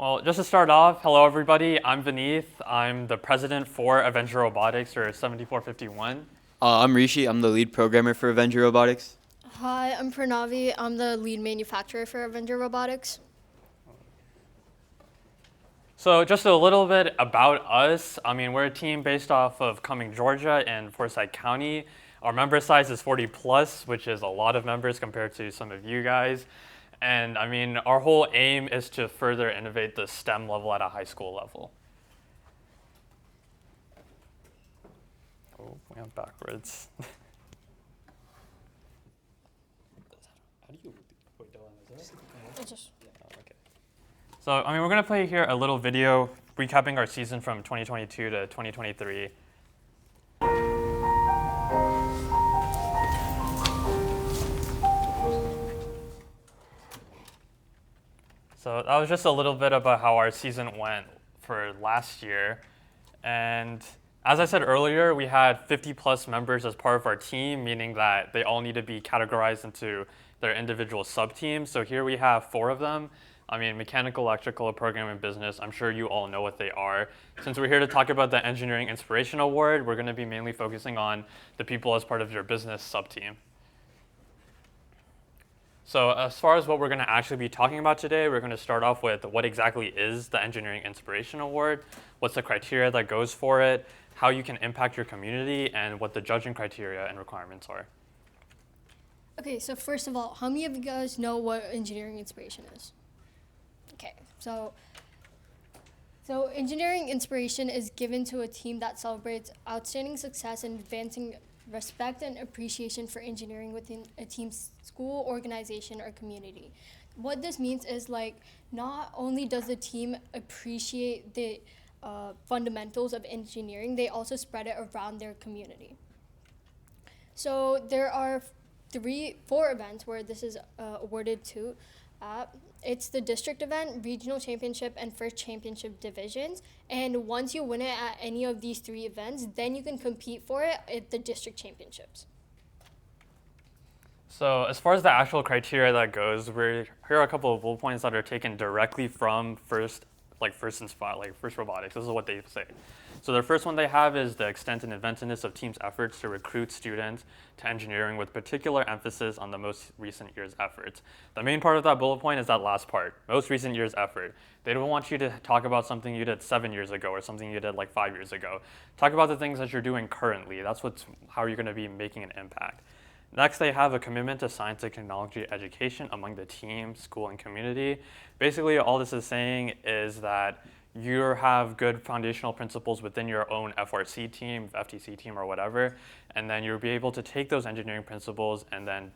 Well, just to start off, hello everybody. I'm Vineeth. I'm the president for AvengerRobotics, or 7451. I'm Rishi. I'm the lead programmer for AvengerRobotics. Hi, I'm Pranavi. I'm the lead manufacturer for AvengerRobotics. So just a little bit about us. We're a team based off of Cumming, Georgia and Forsyth County. Our member size is 40 plus, which is a lot of members compared to some of you guys. And our whole aim is to further innovate the STEM level at a high school level. Oh, we went backwards. So, we're going to play here a little video recapping our season from 2022 to 2023. So that was just a little bit about how our season went for last year. And as I said earlier, we had 50 plus members as part of our team, meaning that they all need to be categorized into their individual sub-teams. So here we have 4 of them. Mechanical, electrical, programming, business. I'm sure you all know what they are. Since we're here to talk about the Engineering Inspiration Award, we're going to be mainly focusing on the people as part of your business sub-team. So as far as what we're going to actually be talking about today, we're going to start off with what exactly is the Engineering Inspiration Award, what's the criteria that goes for it, how you can impact your community, and what the judging criteria and requirements are. Okay, so first of all, how many of you guys know what engineering inspiration is? Okay, so engineering inspiration is given to a team that celebrates outstanding success and advancing respect and appreciation for engineering within a team's school, organization, or community. What this means is not only does the team appreciate the fundamentals of engineering, they also spread it around their community. So there are 4 events where this is awarded to. It's the district event, regional championship, and first championship divisions. And once you win it at any of these 3 events, then you can compete for it at the district championships. So as far as the actual criteria that goes, here are a couple of bullet points that are taken directly from First Robotics. This is what they say. So the first one they have is the extent and inventiveness of teams' efforts to recruit students to engineering with particular emphasis on the most recent year's efforts. The main part of that bullet point is that last part, most recent year's effort. They don't want you to talk about something you did 7 years ago or something you did 5 years ago. Talk about the things that you're doing currently. That's how you're going to be making an impact. Next, they have a commitment to science and technology education among the team, school, and community. Basically, all this is saying is that you have good foundational principles within your own FRC team, FTC team, or whatever, and then you'll be able to take those engineering principles and then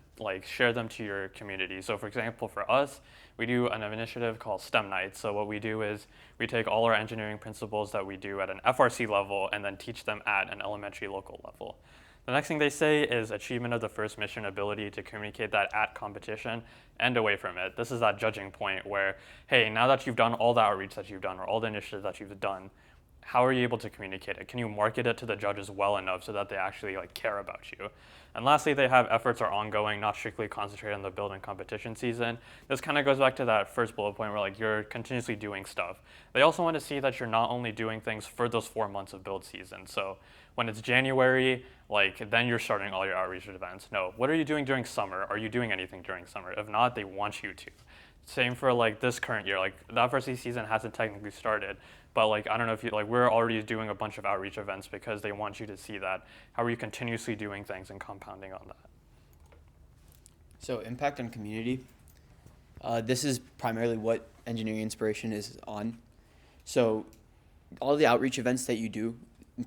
share them to your community. So for example, for us, we do an initiative called STEM Nights. So what we do is we take all our engineering principles that we do at an FRC level and then teach them at an elementary local level. The next thing they say is achievement of the first mission, ability to communicate that at competition and away from it. This is that judging point where, hey, now that you've done all the outreach that you've done or all the initiatives that you've done, how are you able to communicate it? Can you market it to the judges well enough so that they actually care about you? And lastly, they have efforts are ongoing, not strictly concentrated on the build and competition season. This kind of goes back to that first bullet point where you're continuously doing stuff. They also want to see that you're not only doing things for those 4 months of build season. So when it's January, then you're starting all your outreach events. No, what are you doing during summer? Are you doing anything during summer? If not, they want you to. Same for this current year. The FRC season hasn't technically started, but I don't know if you we're already doing a bunch of outreach events because they want you to see that. How are you continuously doing things and compounding on that? So impact on community. This is primarily what Engineering Inspiration is on. So all the outreach events that you do,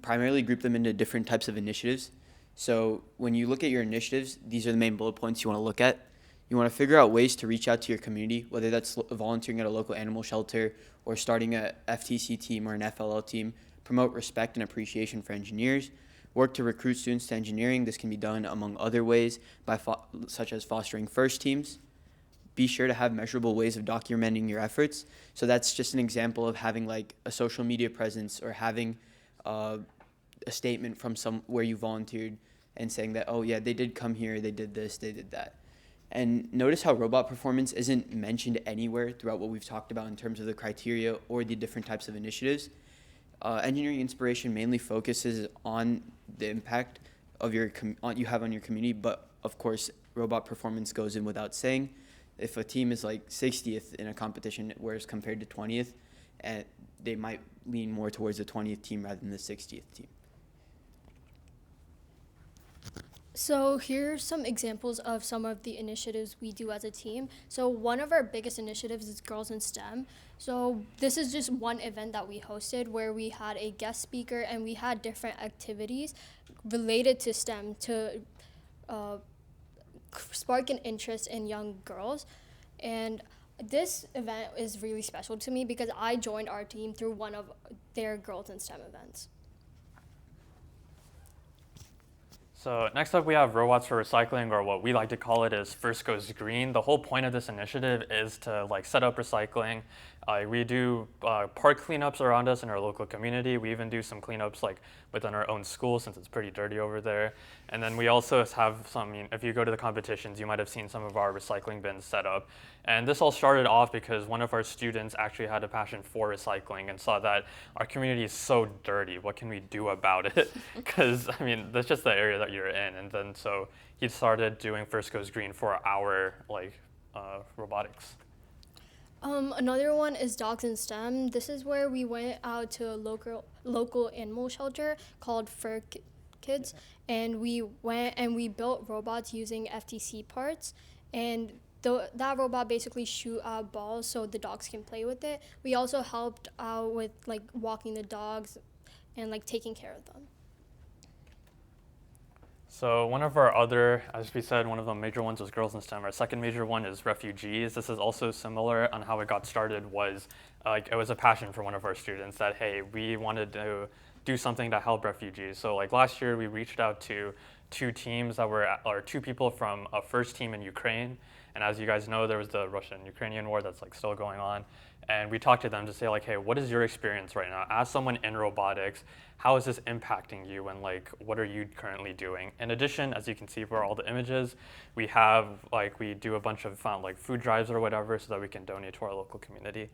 primarily group them into different types of initiatives. So when you look at your initiatives, these are the main bullet points you want to look at. You want to figure out ways to reach out to your community, whether that's volunteering at a local animal shelter or starting a FTC team or an FLL team. Promote respect and appreciation for engineers. Work to recruit students to engineering. This can be done among other ways, such as fostering first teams. Be sure to have measurable ways of documenting your efforts. So that's just an example of having a social media presence or having a statement from where you volunteered and saying that, oh yeah, they did come here, they did this, they did that. And notice how robot performance isn't mentioned anywhere throughout what we've talked about in terms of the criteria or the different types of initiatives. Engineering inspiration mainly focuses on the impact of you have on your community, but of course, robot performance goes in without saying. If a team is like 60th in a competition, whereas compared to 20th, and they might lean more towards the 20th team rather than the 60th team. So here's some examples of some of the initiatives we do as a team. So one of our biggest initiatives is Girls in STEM. So this is just one event that we hosted where we had a guest speaker and we had different activities related to STEM to spark an interest in young girls. And this event is really special to me because I joined our team through one of their Girls in STEM events. So next up we have robots for recycling, or what we like to call it is First Goes Green. The whole point of this initiative is to set up recycling. We do park cleanups around us in our local community. We even do some cleanups within our own school since it's pretty dirty over there. And then we also have some, if you go to the competitions, you might have seen some of our recycling bins set up. And this all started off because one of our students actually had a passion for recycling and saw that our community is so dirty. What can we do about it? Because, that's just the area that you're in. And then so he started doing First Goes Green for our robotics. Another one is Dogs in STEM. This is where we went out to a local animal shelter called Fur Kids, and we went and we built robots using FTC parts, and that robot basically shoot out balls so the dogs can play with it. We also helped out with walking the dogs and taking care of them. So one of our other, as we said, one of the major ones was Girls in STEM. Our second major one is refugees. This is also similar on how it got started. It was a passion for one of our students that, hey, we wanted to do something to help refugees. So last year we reached out to two people from a first team in Ukraine. And as you guys know, there was the Russian-Ukrainian war that's still going on. And we talked to them to say hey, what is your experience right now? As someone in robotics, how is this impacting you and what are you currently doing? In addition, as you can see for all the images, we have we do a bunch of fun food drives or whatever so that we can donate to our local community.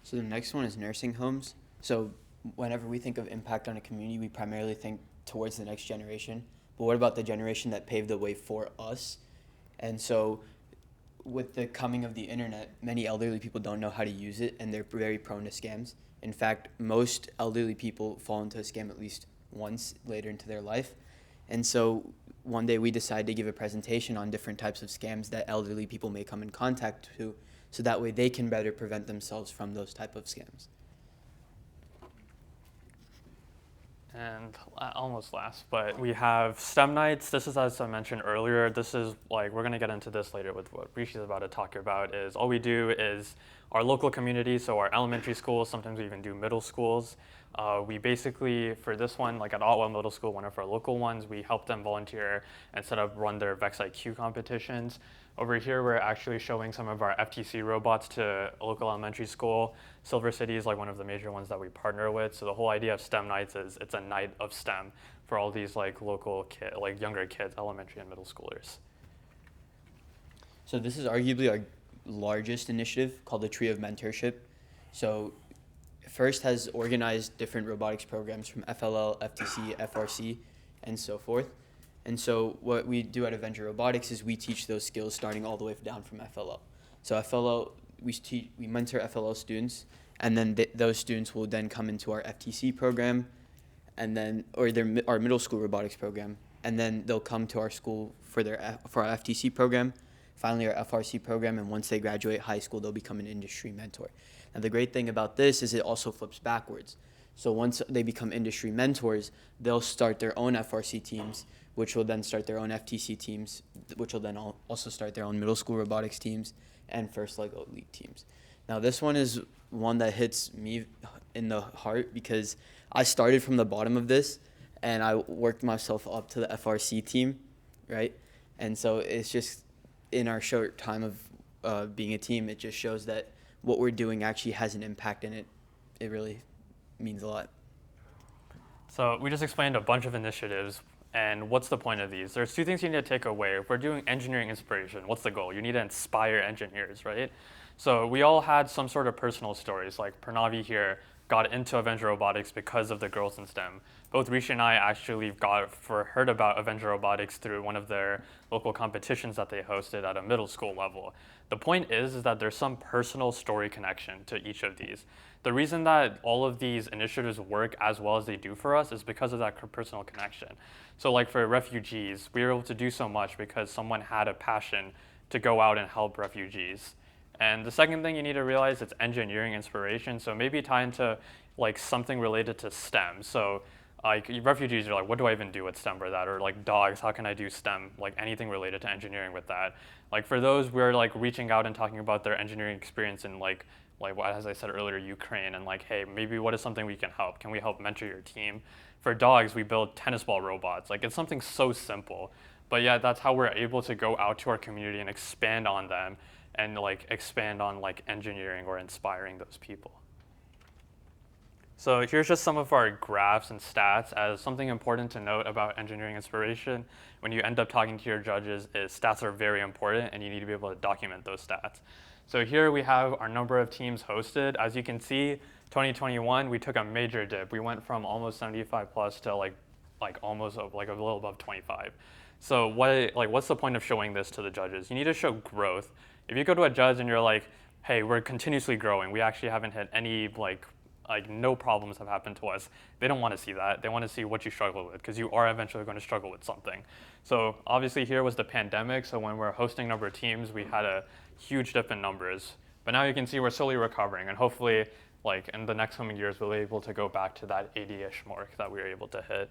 So the next one is nursing homes. So whenever we think of impact on a community, we primarily think towards the next generation. But what about the generation that paved the way for us? And so with the coming of the internet, many elderly people don't know how to use it, and they're very prone to scams. In fact, most elderly people fall into a scam at least once later into their life. And so one day we decided to give a presentation on different types of scams that elderly people may come in contact to, so that way they can better prevent themselves from those type of scams. And almost last, but we have STEM nights. This is, as I mentioned earlier, this is we're going to get into this later with what Rishi is about to talk about, is all we do is our local community, so our elementary schools, sometimes we even do middle schools. We basically, for this one, at Otwell Middle School, one of our local ones, we help them volunteer and run their VEX IQ competitions. Over here, we're actually showing some of our FTC robots to a local elementary school. Silver City is one of the major ones that we partner with. So the whole idea of STEM nights is it's a night of STEM for all these local younger kids, elementary and middle schoolers. So this is arguably our largest initiative, called the Tree of Mentorship. So FIRST has organized different robotics programs from FLL, FTC, FRC, and so forth. And so what we do at AvengerRobotics is we teach those skills starting all the way down from FLL. So FLL, we mentor FLL students, and then those students will then come into our FTC program, and then our middle school robotics program, and then they'll come to our school for our FTC program, finally our FRC program, and once they graduate high school, they'll become an industry mentor. Now the great thing about this is it also flips backwards. So once they become industry mentors, they'll start their own FRC teams, which will then start their own FTC teams, which will then also start their own middle school robotics teams and First Lego League teams. Now this one is one that hits me in the heart because I started from the bottom of this and I worked myself up to the FRC team, right? And so it's just in our short time of being a team, it just shows that what we're doing actually has an impact, and it really means a lot. So we just explained a bunch of initiatives. And what's the point of these? There's two things you need to take away. If we're doing engineering inspiration, what's the goal? You need to inspire engineers, right? So we all had some sort of personal stories, like Pranavi here got into Avenger Robotics because of the girls in STEM. Both Rishi and I actually heard about Avenger Robotics through one of their local competitions that they hosted at a middle school level. The point is that there's some personal story connection to each of these. The reason that all of these initiatives work as well as they do for us is because of that personal connection. So like for refugees, we were able to do so much because someone had a passion to go out and help refugees. And the second thing you need to realize is engineering inspiration. So maybe tie into like something related to STEM. So like refugees are like, what do I even do with STEM or that? Or like dogs, how can I do STEM? Like anything related to engineering with that. Like for those, we're like reaching out and talking about their engineering experience in like as I said earlier, Ukraine, and like, hey, maybe what is something we can help? Can we help mentor your team? For dogs, we build tennis ball robots. Like it's something so simple, but yeah, that's how we're able to go out to our community and expand on them and like expand on like engineering or inspiring those people. So here's just some of our graphs and stats. As something important to note about engineering inspiration, when you end up talking to your judges, is stats are very important and you need to be able to document those stats. So here we have our number of teams hosted. As you can see, 2021, we took a major dip. We went from almost 75 plus to like almost like a little above 25. So what's the point of showing this to the judges? You need to show growth. If you go to a judge and you're like, hey, we're continuously growing. We actually haven't hit any like no problems have happened to us. They don't want to see that. They want to see what you struggle with because you are eventually going to struggle with something. So obviously here was the pandemic. So when we're hosting a number of teams, we had a huge dip in numbers. But now you can see we're slowly recovering, and hopefully like in the next coming years, we'll be able to go back to that 80-ish mark that we were able to hit.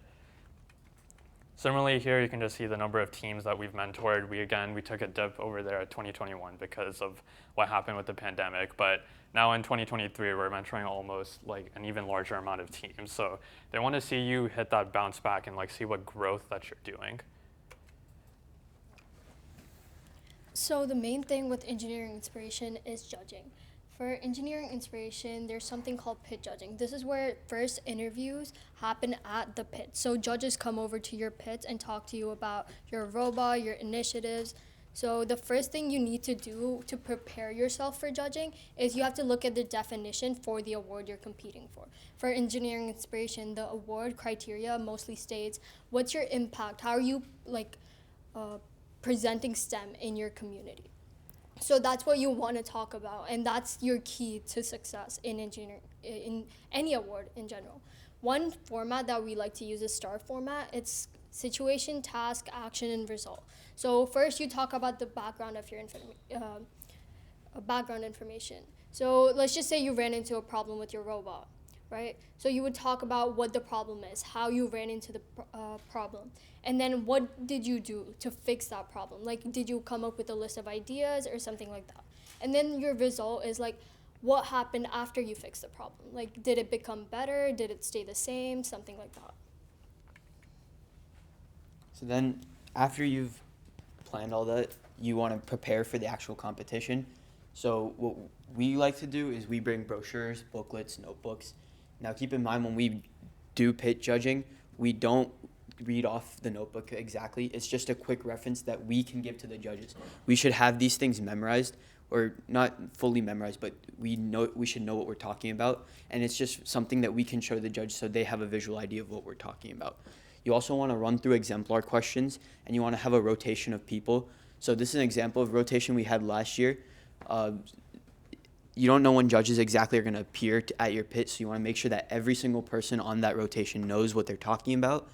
Similarly here, you can just see the number of teams that we've mentored. We took a dip over there at 2021 because of what happened with the pandemic. But now in 2023, we're mentoring almost like an even larger amount of teams. So they want to see you hit that bounce back and like see what growth that you're doing. So the main thing with engineering inspiration is judging. For engineering inspiration, there's something called pit judging. This is where first interviews happen at the pit. So judges come over to your pits and talk to you about your robot, your initiatives. So the first thing you need to do to prepare yourself for judging is you have to look at the definition for the award you're competing for. For engineering inspiration, the award criteria mostly states, what's your impact? How are you presenting STEM in your community? So that's what you want to talk about, and that's your key to success in engineering, in any award in general. One format that we like to use is STAR format. It's situation, task, action, and result. So first you talk about the background of your background information. So let's just say you ran into a problem with your robot, right? So you would talk about what the problem is, how you ran into the problem, and then what did you do to fix that problem? Like, did you come up with a list of ideas or something like that? And then your result is like, what happened after you fixed the problem? Like, did it become better? Did it stay the same? Something like that. So then after you've planned all that, you want to prepare for the actual competition. So what we like to do is we bring brochures, booklets, notebooks. Now keep in mind when we do pit judging, we don't read off the notebook exactly. It's just a quick reference that we can give to the judges. We should have these things memorized, or not fully memorized, but we should know what we're talking about. And it's just something that we can show the judge so they have a visual idea of what we're talking about. You also want to run through exemplar questions, and you want to have a rotation of people. So this is an example of rotation we had last year. You don't know when judges exactly are going to appear at your pit, so you want to make sure that every single person on that rotation knows what they're talking about.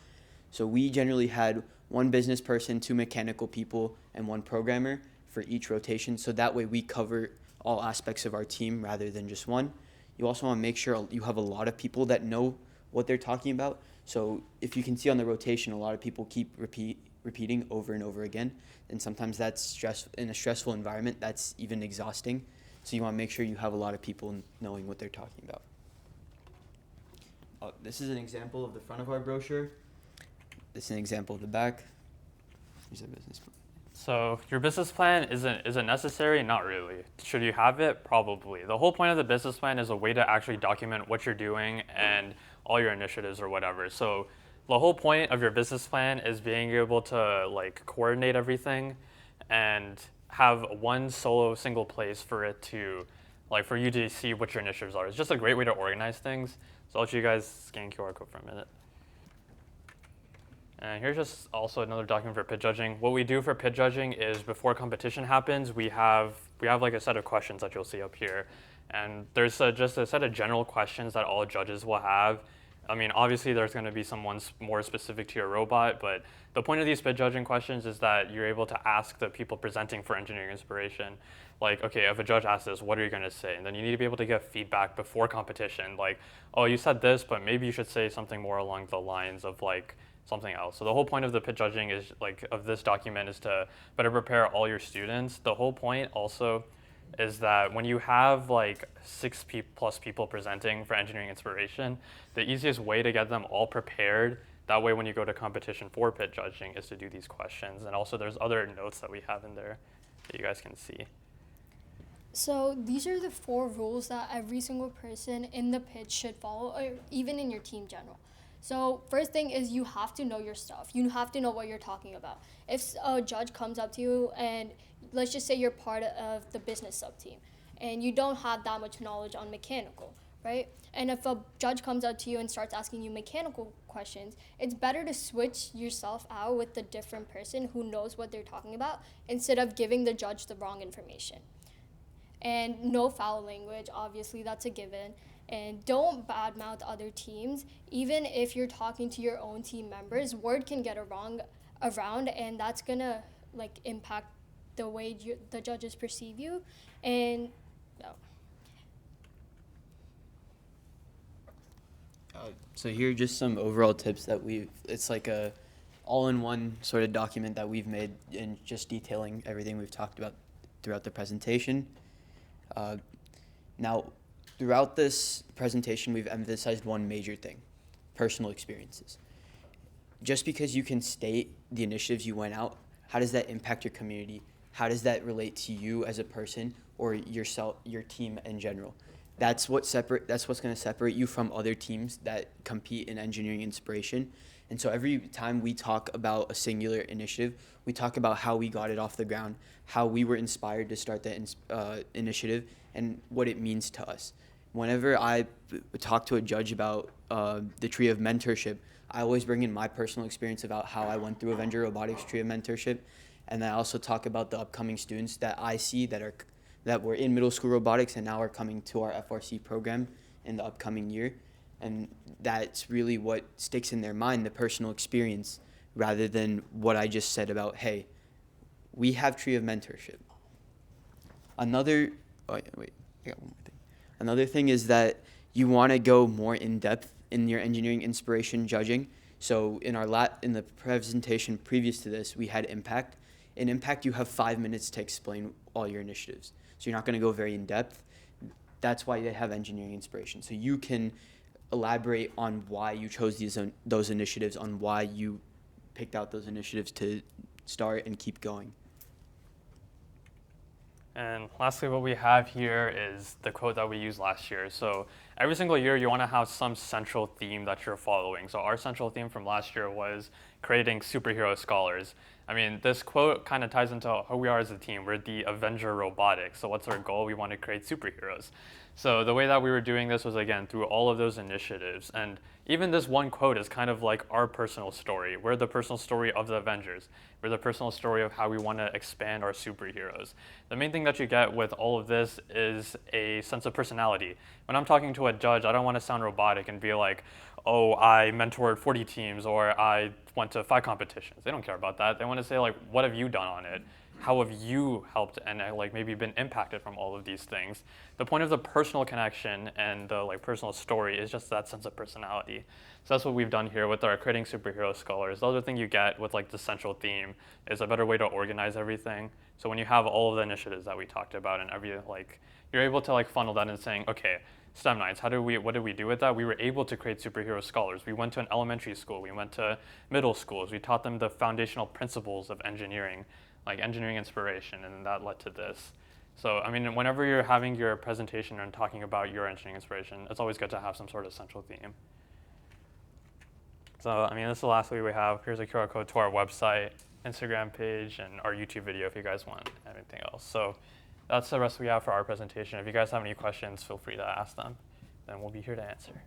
So we generally had one business person, 2 mechanical people, and 1 programmer for each rotation, so that way we cover all aspects of our team rather than just one. You also want to make sure you have a lot of people that know what they're talking about. So if you can see on the rotation, a lot of people keep repeating over and over again, and sometimes that's in a stressful environment, that's even exhausting. So you want to make sure you have a lot of people knowing what they're talking about. This is an example of the front of our brochure. This is an example of the back. Here's a business plan. So your business plan isn't necessary? Not really. Should you have it? Probably. The whole point of the business plan is a way to actually document what you're doing and all your initiatives or whatever. So The whole point of your business plan is being able to like coordinate everything and have one single place for it to, like for you to see what your initiatives are. It's just a great way to organize things. So I'll let you guys scan QR code for a minute. And here's just also another document for pit judging. What we do for pit judging is before competition happens, we have like a set of questions that you'll see up here. And there's just a set of general questions that all judges will have. I mean, obviously there's going to be some ones more specific to your robot, but the point of these pit judging questions is that you're able to ask the people presenting for engineering inspiration, like, okay, if a judge asks this, what are you going to say? And then you need to be able to give feedback before competition, like, oh, you said this, but maybe you should say something more along the lines of like something else. So the whole point of the pit judging is like of this document is to better prepare all your students. The whole point also is that when you have like 6+ people presenting for engineering inspiration, the easiest way to get them all prepared, that way when you go to competition for pit judging, is to do these questions. And also there's other notes that we have in there that you guys can see. So these are the 4 rules that every single person in the pitch should follow, or even in your team general. So first thing is you have to know your stuff. You have to know what you're talking about. If a judge comes up to you and let's just say you're part of the business sub team and you don't have that much knowledge on mechanical, right? And if a judge comes up to you and starts asking you mechanical questions, it's better to switch yourself out with a different person who knows what they're talking about instead of giving the judge the wrong information. And no foul language, obviously that's a given. And don't badmouth other teams. Even if you're talking to your own team members, word can get around, and that's gonna like impact the way the judges perceive you. And no. So here are just some overall tips that it's like a all-in-one sort of document that we've made and just detailing everything we've talked about throughout the presentation. Now, throughout this presentation, we've emphasized one major thing: personal experiences. Just because you can state the initiatives you went out, how does that impact your community? How does that relate to you as a person or yourself, your team in general? That's what's going to separate you from other teams that compete in engineering inspiration. And so every time we talk about a singular initiative, we talk about how we got it off the ground, how we were inspired to start the initiative, and what it means to us. Whenever I talk to a judge about the tree of mentorship, I always bring in my personal experience about how I went through AvengerRobotics tree of mentorship, and I also talk about the upcoming students that I see that were in middle school robotics and now are coming to our FRC program in the upcoming year. And that's really what sticks in their mind, the personal experience, rather than what I just said about, hey, we have tree of mentorship. Another thing is that you want to go more in depth in your engineering inspiration judging. So in the presentation previous to this, we had impact. In impact, you have 5 minutes to explain all your initiatives. So you're not going to go very in depth. That's why they have engineering inspiration. So you can elaborate on why you chose those initiatives, on why you picked out those initiatives to start and keep going. And lastly, what we have here is the quote that we used last year. So every single year, you want to have some central theme that you're following. So our central theme from last year was creating superhero scholars. I mean, this quote kind of ties into who we are as a team. We're the AvengerRobotics. So what's our goal? We want to create superheroes. So the way that we were doing this was, again, through all of those initiatives. And even this one quote is kind of like our personal story. We're the personal story of the Avengers. We're the personal story of how we want to expand our superheroes. The main thing that you get with all of this is a sense of personality. When I'm talking to a judge, I don't want to sound robotic and be like, oh, I mentored 40 teams or I went to 5 competitions. They don't care about that. They want to say, like, what have you done on it? How have you helped and like maybe been impacted from all of these things? The point of the personal connection and the like personal story is just that sense of personality. So that's what we've done here with our creating superhero scholars. The other thing you get with like the central theme is a better way to organize everything. So when you have all of the initiatives that we talked about and you're able to like funnel that in saying, okay, STEM nights, what did we do with that? We were able to create superhero scholars. We went to an elementary school, we went to middle schools, we taught them the foundational principles of engineering, like engineering inspiration, and that led to this. So, I mean, whenever you're having your presentation and talking about your engineering inspiration, it's always good to have some sort of central theme. Does So, I mean, this is the last week we have. Here's a QR code to our website, Instagram page, and our YouTube video if you guys want anything else. So that's the rest we have for our presentation. If you guys have any questions, feel free to ask them. Then we'll be here to answer.